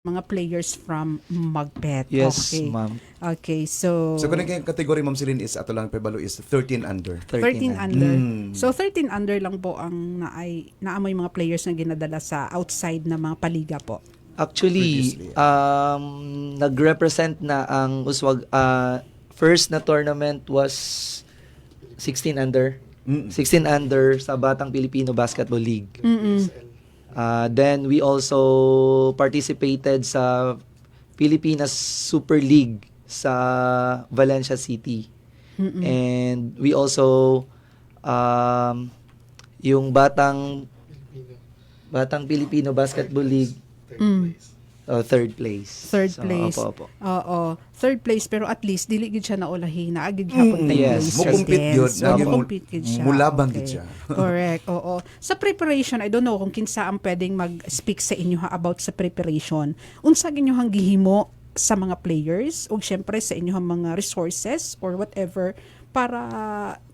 mga players from Magpet. Yes, Okay. ma'am. Okay, so So kung yung category Ma'am Celine is ato lang pebalo is 13 under. 13 na. under. Mm. So 13 under lang po ang naamoy mga players na ginadala sa outside na mga paliga po. Actually, Previously, nag-represent na ang Uswag, first na tournament was 16 under. 16 under sa Batang Pilipino Basketball League. Then we also participated sa Pilipinas Super League sa Valencia City. And we also yung Batang Pilipino Basketball League third place. Third So, place. Opo. Oo. Third place pero at least dili gid siya naulahi na agid hapon third Yes. place. Mukumpit yun. So, mukumpit gid siya. Mulabang Okay. gid siya. Correct. Oo. Sa preparation, I don't know kung kinsa ang pwedeng mag-speak sa inyo about sa preparation. Unsa ginyohang gihimo sa mga players o syempre sa inyong mga resources or whatever para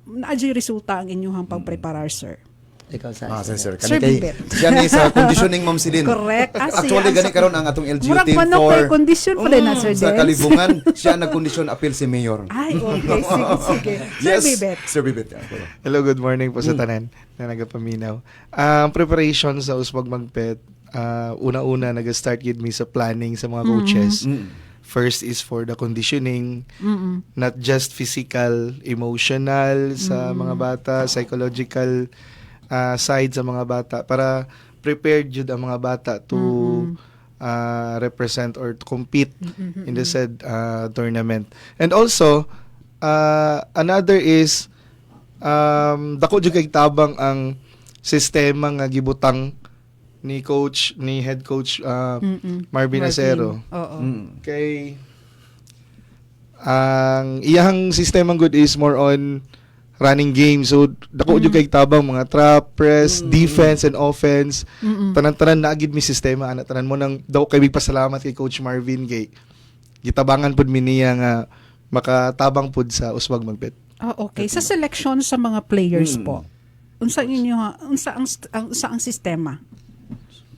naadjay resulta ang inyong pagpreparar, sir. Ikaw sa Sir. Sir Kani kay Bibet. siya ni sa conditioning Ma'am Celine. Correct. Actually gani karon ang atong LGU Murag team manok for kay condition pa rin na, Sir sa Dens. kalibungan siya nagkondisyon appeal si Mayor. Ay, okay. Sige. Sir Yes, Bibet. Sir Bibet. Hello, good morning po sa tanan na nagapaminaw. Preparation sa Uswag Magpet, una-una nag-start yun me sa planning sa mga coaches. First is for the conditioning, not just physical, emotional sa mga bata, psychological side sa mga bata para prepared yun ang mga bata to represent or to compete in the said tournament. And also, another is dako jud kay tabang ang sistema nga gibutang ni head coach Marvin Acero. Oo. Kay ang iyang sistema good is more on running game. So dako jud kay tabang mga trap, press, defense and offense. Tanan-tanan na agid mi sistema ana tanan mo nang daw kay big pasalamat kay Coach Marvin kay gitabangan pud mi niya nga makatabang pud sa Uswag Magpet. Okay. Sa selection sa mga players po. Unsa ang sistema?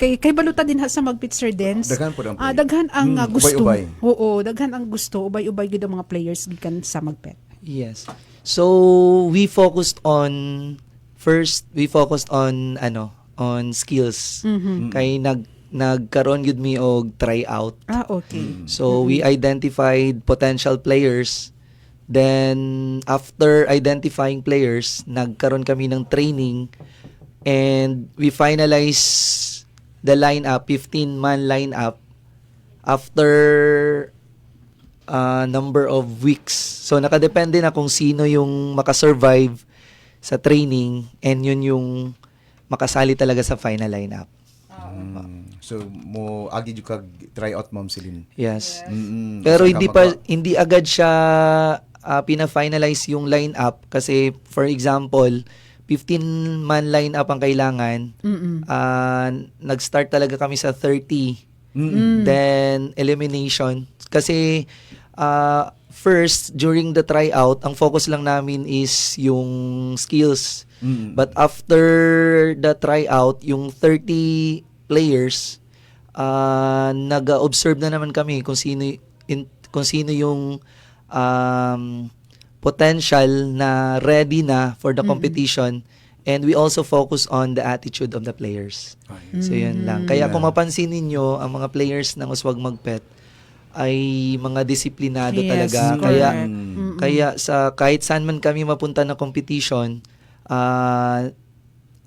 Kay baluta din sa Magpet, Sir Dens. Daghan po ang play. Daghan ang gusto. Ubay-ubay. Oo, daghan ang gusto. Ubay-ubay gid ang mga players gikan sa Magpet. Yes. So we focused on on skills. Kay nagkaroon gud mi og tryout. Okay. So we identified potential players. Then after identifying players, nagkaroon kami ng training and we finalized the lineup, 15-man lineup after number of weeks. So nakadepende na kung sino yung makasurvive sa training and yun yung makasali talaga sa final lineup. So mo agi jud kag try out Ma'am Celine. Yes. Mm-mm. Pero Saan ka hindi agad siya pina-finalize yung lineup kasi for example, 15-man lineup ang kailangan. Nag-start talaga kami sa 30. Then elimination kasi first during the tryout, ang focus lang namin is yung skills. But after the tryout, yung 30 players nag-observe na naman kami kung sino yung potential na ready na for the competition, and we also focus on the attitude of the players. So yun lang. Kaya kung mapansin ninyo, ang mga players ng Uswag Magpet ay mga disiplinado Yes, talaga. correct. Kaya sa kahit saan man kami mapunta na competition,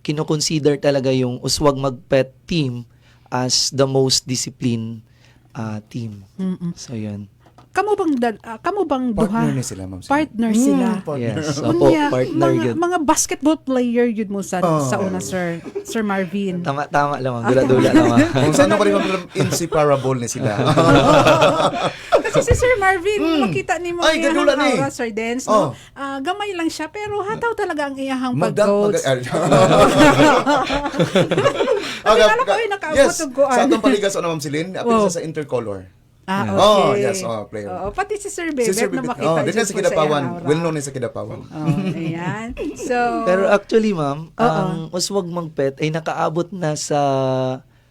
kino-consider talaga yung Uswag Magpet team as the most disciplined team. So yun. Kamo bang duha? Partner ni sila Ma'am Celine. Partner sila. Yes. Opo, Unya, partner yun. mga basketball player yun mo sa una, Sir Marvin. Tama lang, ma'am. Dula-dula lang, ma'am. Kung saan ako rin inseparable ni sila. Kasi si Sir Marvin, makita ni mo Ay, gadula ni. aura, Sir Dens, no? Gamay lang siya, pero hataw talaga ang iyahang pag-coach. Akala ko ay nakaabot Yes, og kuan. sa atong paligas na Ma'am Celine, apil siya sa intercolor. Okay. Yes, player. Pati si Sir Si Bebet Sir na Bibit. makita Din dyan sa po Kidapawan. iyang aura. Well known sa Kidapawan. Ayan. So, Pero actually, ma'am, ang Uswag Magpet ay nakaabot na sa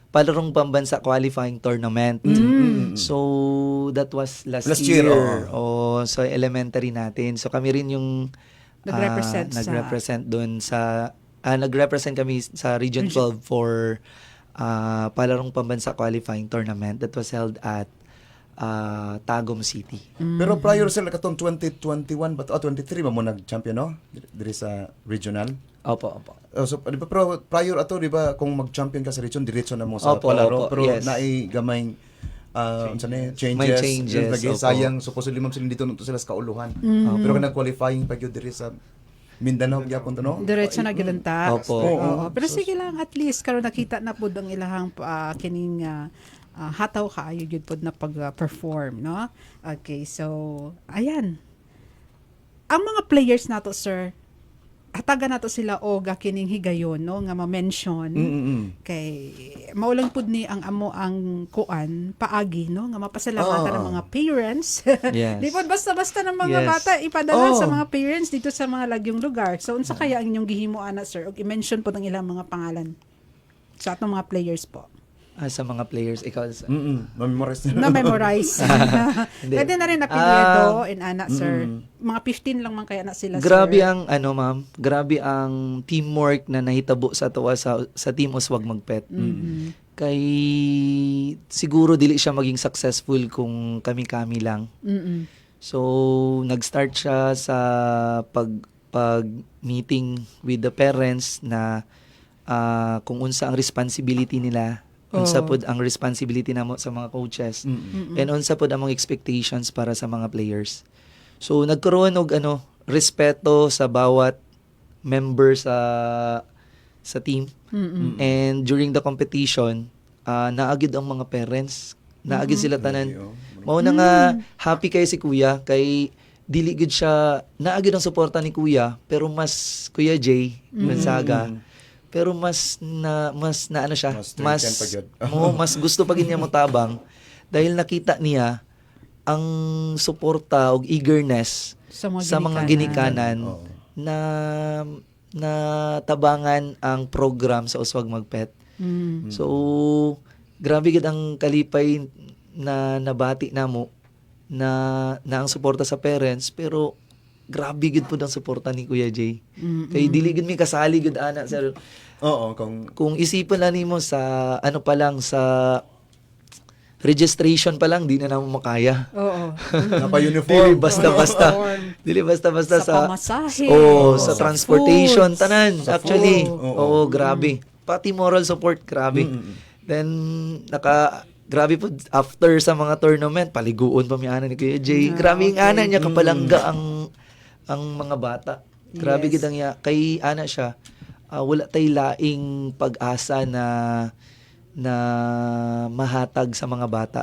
palarong pambansa qualifying tournament. So that was last Last year, sa elementary natin. So kami rin yung nag-represent doon sa nag-represent kami sa Region 12 for palarong pambansa qualifying tournament that was held at Tagum City. Pero prior sila katong 2021 ba 23 ba mo nag-champion no? Diri sa regional. Opo. So di ba pero prior ato di ba kung mag-champion ka sa region diretso na mo sa Opo, palaro opo, pero yes. naay gamay unsa ni May changes. changes, Lagi opo. sayang supposedly ma'am sila dito nung sila sa kauluhan. Pero kung nag-qualifying pa gyud diri sa Mindanao gyapon to no? Diretso na gilanta. Opo. Oo. Pero sige lang, at least karon nakita na pud ang ilahang kining hataw kaayo gyud pud na pag-perform, no? Okay, so ayan. Ang mga players nato, sir, hataga nato sila og kining higayon, no, nga ma-mention. Kay maulang pud ni ang amo ang kuan paagi, no, nga mapasalamatan ng mga parents. Yes. Di po basta-basta ng mga Yes. bata ipadala sa mga parents dito sa mga lagyong lugar. So unsa kaya ang inyong gihimo ana, sir? Og i-mention po ng ilang mga pangalan sa atong mga players po. Sa mga players, ikaw Ma-memorize Na memorize. Hindi. Pwede na rin apelyido and ana, sir. Mga 15 lang man kaya na sila, grabe sir. ang ma'am, grabe ang teamwork na nahitabo sa tuwa sa Team Uswag Magpet. Kay siguro dili siya maging successful kung kami-kami lang. So nag-start siya sa pag meeting with the parents na kung unsa ang responsibility nila, unsa pod ang responsibility namo sa mga coaches, and unsa pod ang mga expectations para sa mga players. So nagkaroon og respeto sa bawat member sa team. And during the competition, naagid ang mga parents, naagid sila tanan. Mao na nga happy kay si Kuya kay dili gud siya naagid ang suporta ni Kuya, pero mas Kuya Jay Gonzaga. Pero mas ano siya, Mas strengthen pa gyud. mas gusto pa gid niya mo tabang dahil nakita niya ang suporta ug eagerness sa mga ginikanan na tabangan ang program sa Uswag Magpet. So grabe gid ang kalipay na nabati namo na ang suporta sa parents, pero grabe gid pud ang suporta ni Kuya Jay. Kay dili gid mi kasali gid ana sir. Oo, Kung isipin lang nimo sa pa lang sa registration pa lang di na namo makaya. Oo. napa-uniform. Dili basta-basta Sa pamasahe. Sa Sa transportation foods. tanan. Sa Actually, food. Oo. grabe. Pati moral support grabe. Then grabe po after sa mga tournament paliguon pa mi ana ni Kuya Jay. Grabe ang ana niya kapalangga ang mga bata. Grabe Yes. gid ang kay ana siya. Wala tay laing pag-asa na mahatag sa mga bata,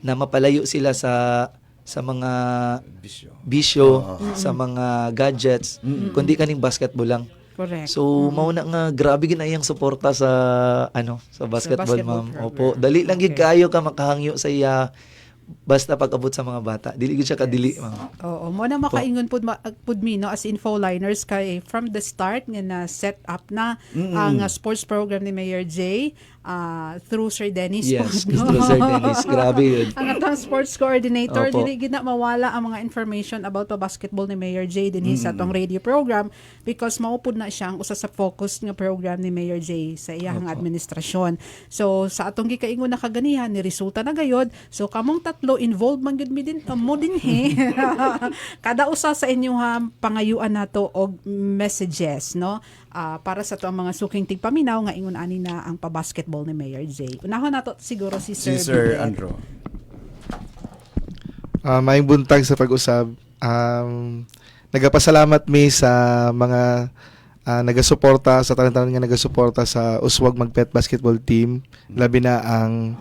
na mapalayo sila sa mga bisyo, sa mga gadgets, kundi kaning basketball lang. Correct. So mao na nga grabe gid na iyang suporta sa sa basketball, basketball ma'am. program. Opo, dali lang gid Okay. kayo ka makahangyo sa iya basta pag-abot sa mga bata. Dili gid siya kadili, ma'am. Oo, mo na makaingon pud mi, no, as infoliners kay from the start nga na set up na ang sports program ni Mayor J through Sir Dennis Yes, po, no? through Sir Dennis. Grabe yun. Ang atong sports coordinator, Opo. dili gid na mawala ang mga information about the basketball ni Mayor J dinhi sa atong radio program because maupod na siya ang usa sa focus nga program ni Mayor J sa iyang administrasyon. So sa atong gikaingon na kaganihan ni resulta na gayod. So kamong tatlo involved man gyud mi din mo dinhi. Kada usa sa inyo pangayuan nato og messages, no? Para sa to ang mga suking tigpaminaw nga ingon ani na ang pa-basketball ni Mayor J. Unahon nato siguro si Sir Bidet. Andrew. Maayong buntag sa pag-usab. Nagapasalamat mi sa mga nagasuporta sa tanan-tanan nga nagasuporta sa Uswag Magpet Basketball Team. Labi na ang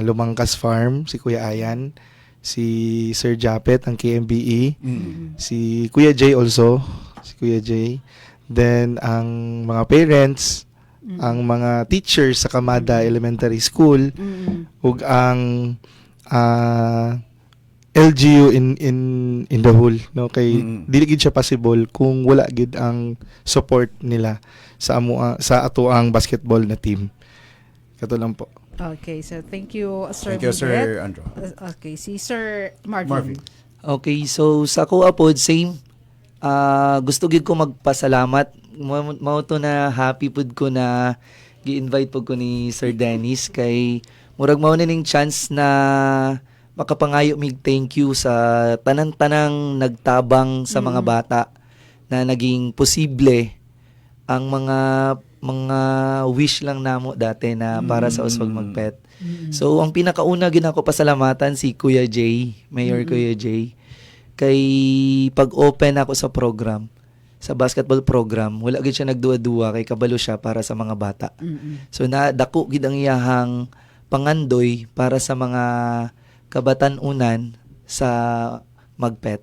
Lumangkas Farm, si Kuya Ayan, si Sir Japet, ang KMBE, si Kuya Jay also, si Kuya Jay. Then ang mga parents, ang mga teachers sa Kamada Elementary School, ug ang LGU in the whole, no, kay dili gid siya possible kung wala gid ang support nila sa ato ang basketball na team. Kato lang po. Okay, so thank you, Sir Thank you, Sir Bidet. Andrew. Okay, si Sir Marvin. Marvin. Okay, so sa ko apod same. Gusto gid ko magpasalamat mao to na happy pud ko na gi-invite pud ko ni Sir Dennis kay murag mao na ning chance na makapangayo mig thank you sa tanan-tanang nagtabang sa mga bata na naging posible ang mga wish lang namo dati na para sa uswag magpet. So ang pinakauna gid ako pasalamatan si Kuya Jay, Mayor Kuya Jay. Kay pag-open ako sa program, sa basketball program, wala gid siya nagduwa-duwa kay kabalo siya para sa mga bata. So dako gid ang iyahang pangandoy para sa mga kabatan-unan sa magpet.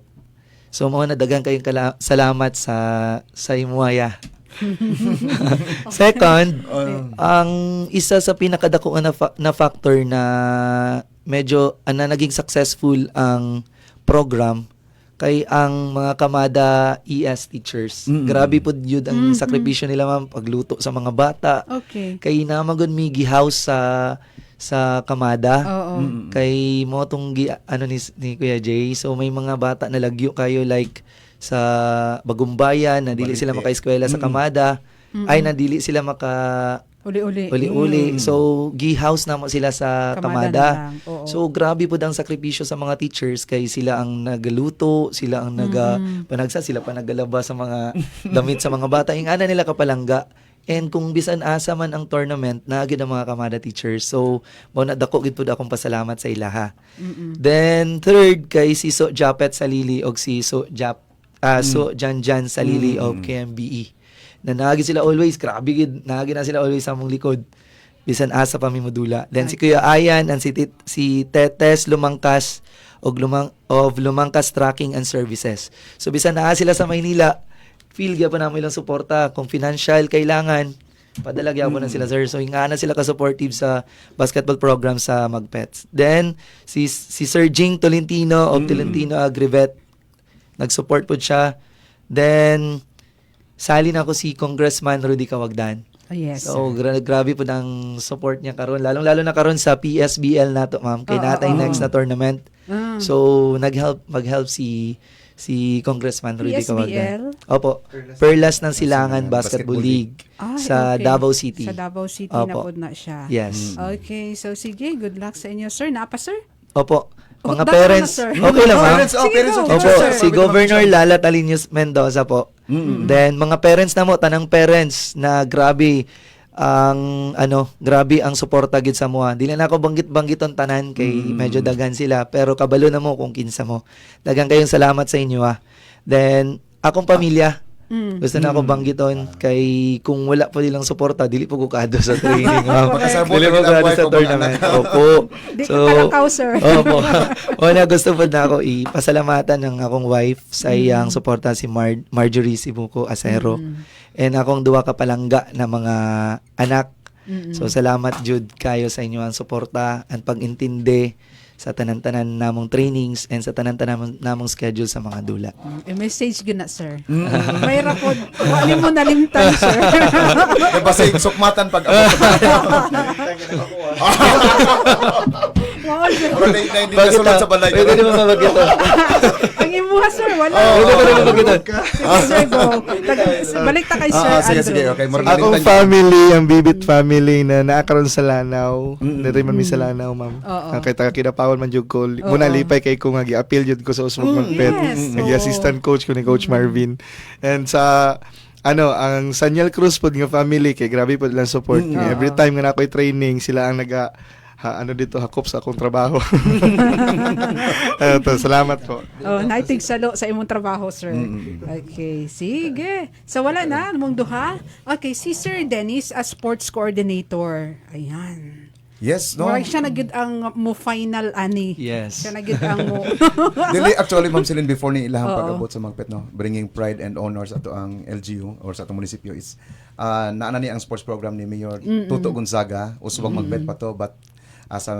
So mao na daghang kayong salamat sa imuaya. Second, ang isa sa pinakadako na factor na medyo na naging successful ang program kay ang mga kamada ES teachers. Grabe po yun ang sakripisyo nila ma'am pagluto sa mga bata. Okay. Kay namagon mi gihouse sa kamada. Oo. Kay mo tong ni Kuya Jay. So may mga bata na lagyo kayo like sa Bagumbayan na dili sila maka-eskwela sa kamada. Ay na dili sila maka uli-uli. So, gi-house na mo sila sa Kamada kamada. na lang, oo. So, grabe po ang sakripisyo sa mga teachers kay sila ang nagaluto, sila ang panagsa, sila pa nagalaba sa mga damit sa mga bata. Yung ana nila kapalangga. And kung bisan asa man ang tournament, naagid ang mga kamada teachers. So, mo na dako gid pud akong pasalamat sa ilaha. Then, third kay si So Japet Salili og si So Janjan Salili of KMBE. Na naagi sila always, grabe gid, naagi na sila always sa mong likod. Bisan asa pa mi modula. Then si Kuya Ayan and si Tetes Lumangkas of Lumangkas Tracking and Services. So bisan naa sila sa Maynila, feel gyud pa namo ilang suporta kung financial kailangan. Padala gyud po na sila sir. So ingana sila ka supportive sa basketball program sa Magpets. Then si Sir Jing Tolentino of Tolentino Agrivet, nag-support po siya. Then sali na ako si Congressman Rudy Cawagdan. Oh, yes. So, grabe po ng support niya karon. Lalong-lalo na karon sa PSBL nato, ma'am. Kay natay next na tournament. So, mag-help si Congressman Rudy PSBL? Cawagdan. Opo. Perlas ng Silangan Basketball League sa okay. Davao City. Sa Davao City na Opo. po na siya. Yes. Okay, so sige, good luck sa inyo. Sir, napa sir? Opo. Mga Dako parents, na, sir. okay lang, ma'am. Parents, parents of Sige, Opo, teachers, sir. sir. si Governor Lala Talinos Mendoza po. Then mga parents na mo, tanang parents na grabe ang suporta gid sa mo. Dili na ako banggit-banggiton tanan kay medyo daghan sila, pero kabalo na mo kung kinsa mo. Daghang kayong salamat sa inyo ha. Then akong pamilya, gusto na ako banggiton kay kung wala po nilang suporta, dili po ko kaado sa training. Makasabot Dili na po gid ang kaado buhay sa ko, mga tournament. anak. Opo. Di ka talakaw, sir. Opo. Una gusto po na ako ipasalamatan ng akong wife sa iyang suporta si Marjorie Sibuco Acero. And akong duwa ka palangga na mga anak. So salamat jud kayo sa inyo ang suporta and pag-intindi sa tanan-tanan namong trainings and sa tanan-tanan namong schedule sa mga dula. message gina, sir. May rapod. Wali mo nalimtan, sir. Kasi sukmatan pag abot sa Wow, sir. Pero hindi na sulod sa balay. Pwede mo mabagito. Ang imuha, sir. Wala. Pwede mo mabagito. Sige, sir, go. Balik ta kay Sir Sige, Andrew. sige. Okay, Akong family, ang Bibit family na naakaroon sa Lanao. Nari man mi sa Lanao, ma'am. Oo. Kita kinapawal man jud ko. Muna lipay kay ko nga gi-appeal jud ko sa Usmog Magpet. yes. Nag-assistant coach ko ni Coach Marvin. And sa ang Sanyal Cruz pod nga family kay grabe pod lang support. Every time nga nakoy training, sila ang hakop sa akong trabaho. Salamat po. Naitig salo sa imong trabaho, sir. Okay, sige. So, wala na, mong duha. Okay, si Sir Dennis as sports coordinator. Ayan. Yes, no. Murag siya nagid ang mo final ani. Yes. Siya nagid ang mo. Dili actually Ma'am Celine before ni ilahang Oo. pag-abot sa Magpet no, bringing pride and honor sa ato ang LGU or sa atong munisipyo is naana ni ang sports program ni Mayor Tuto Gonzaga usbang Magpet pa to but sa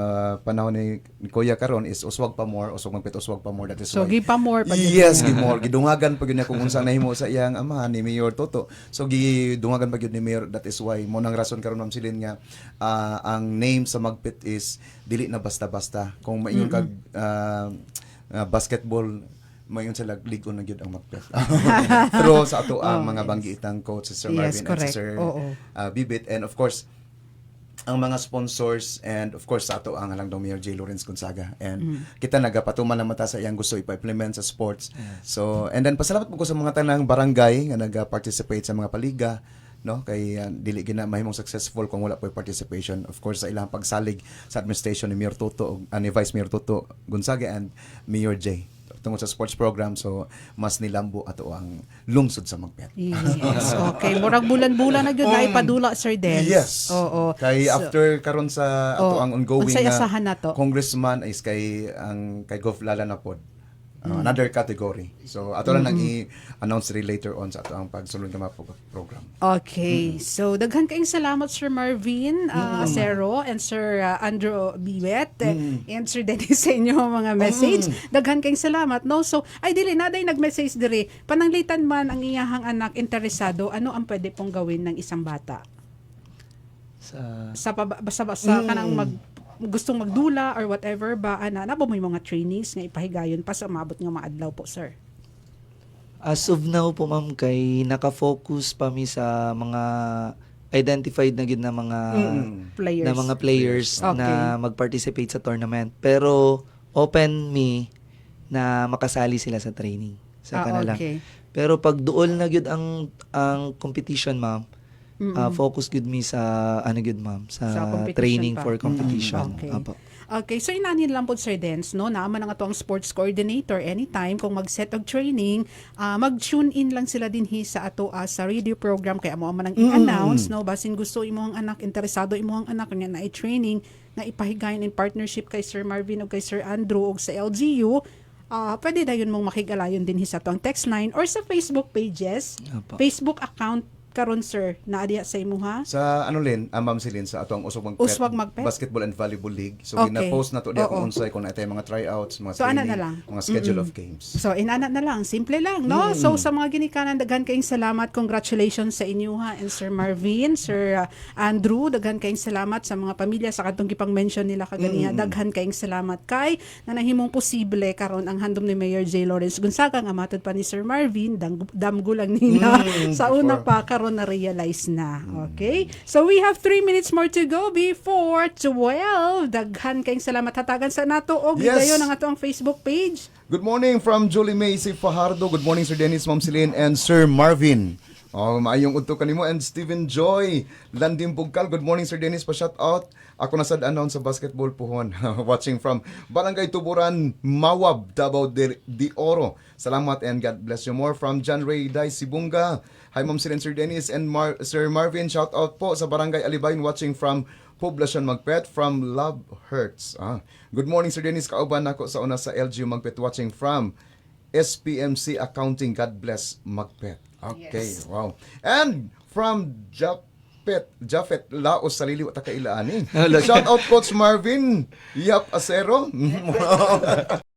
panahon ni Kuya karon is uswag pa more, uswag magpet uswag pa more. That is So why gi pa more pa gyud yes, niya. gimor. Gidungagan pa gyud niya kung unsa nahimo sa iyang amahan ni Mayor Toto. So gidungagan pa gyud ni Mayor. That is why mo nang rason karon Ma'am Silin nga ang name sa Magpet is dili na basta-basta. Kung maingon kag basketball mayon sa ligon na gyud ang Magpet. Pero sa ato ang mga banggiitang coach si Sir Yes, Marvin and correct. si Sir Oo. Bibit, and of course ang mga sponsors, and of course sa ato ang halang daw Mayor J. Lawrence Gonzaga, and kita nagapatuman na mata sa iyang gusto ipa-implement sa sports. So and then pasalamat po ko sa mga tanang barangay nga naga-participate sa mga paliga, no, kay dili gina mahimong successful kung wala po participation, of course sa ilang pagsalig sa administration ni Mayor Toto ni Vice Mayor Toto Gonzaga and Mayor J tungod sa sports program. So mas nilambo ato ang lungsod sa Magpet. Yes. Okay, murag bulan-bulan na gyud na ipadula Sir Dens. Yes. Oo. Kay So, after karon sa ato ang ongoing unsay asahan nato? congressman is kay Gov Lala na pod. Another category. So ato lang nang i-announce later on sa ato ang pagsulod nga mga program. Okay. So, daghan kayong salamat Sir Marvin Acero and Sir Andrew Biwet and Sir Dennis sa inyo mga message. Daghan kayong salamat. No? So, ay dili na day nag-message diri. Pananglitan man ang iyahang anak interesado, ano ang pwede pong gawin ng isang bata? Sa Basta kanang gustong magdula or whatever ba, na ba mo yung mga trainings nga ipahigayon pa sa umabot nga mga adlaw po, sir? As of now po ma'am, kay naka-focus pa mi sa mga identified na gid na mga Players. players Okay. na mag-participate sa tournament. Pero open me na makasali sila sa training sa kanila. Okay. Pero pag duol na gyud ang competition ma'am, focus gyud mi sa gyud ma'am Sa sa competition training pa. for competition. Okay. Apo. Okay, so inanin lang po Sir Dens, no? Naaman nga to ang sports coordinator anytime kung mag-set og training, mag-tune in lang sila dinhi sa ato sa radio program kay amo man ang i-announce, no? Basin gusto imo ang anak, interesado imo ang anak nga na training na ipahigayon in partnership kay Sir Marvin o kay Sir Andrew o sa LGU. Pwede dayon mong makigalayon dinhi sa atong text line or sa Facebook pages, Apo. Facebook account karon sir na adiya sa imuha. Sa Ma'am Celine, sa atong Uswag Magpet? Basketball and Volleyball League. So Okay. gina-post na to diya Oo. kung unsay kung naitay mga tryouts, mga So, ana training, na lang. mga schedule of games. So, inana na lang. Simple lang, no? So, sa mga ginikanan, daghan kayong salamat. Congratulations sa inyo, ha? And Sir Marvin, Sir Andrew, daghan kayong salamat sa mga pamilya sa katong gipang-mention nila kaganiha. Daghan kayong salamat kay na nahimong posible karon ang handom ni Mayor J. Lawrence Gonzaga nga matod pa ni Sir Marvin, damgo lang nila. Sa una pa, karon na-realize na. Okay? So, we have 3 minutes more to go before 12. Daghan kayong salamat. Hatagan sa nato o Yes. gidayon ang ato ang Facebook page. Good morning from Julie May si Fajardo. Good morning Sir Dennis, Ma'am Celine, and Sir Marvin. Maayong udto kanimo, and Stephen Joy Landim Bugkal. Good morning Sir Dennis, pa shout out. Ako na sad anon sa basketball puhon. Watching from Barangay Tuburan, Mawab, Davao de Oro. Salamat and God bless you more. From John Ray Day Sibunga. Hi Ma'am Celine, Sir Dennis, and Sir Marvin. Shout out po sa Barangay Alibain, watching from Poblacion Magpet, from Love Hurts. Good morning Sir Dennis, kauban ako sa una sa LGU Magpet, watching from SPMC Accounting. God bless Magpet. Okay, Yes. wow. And from Jafet Laos sa Liliw at Kailaan. Shout out Coach Marvin Yap Acero.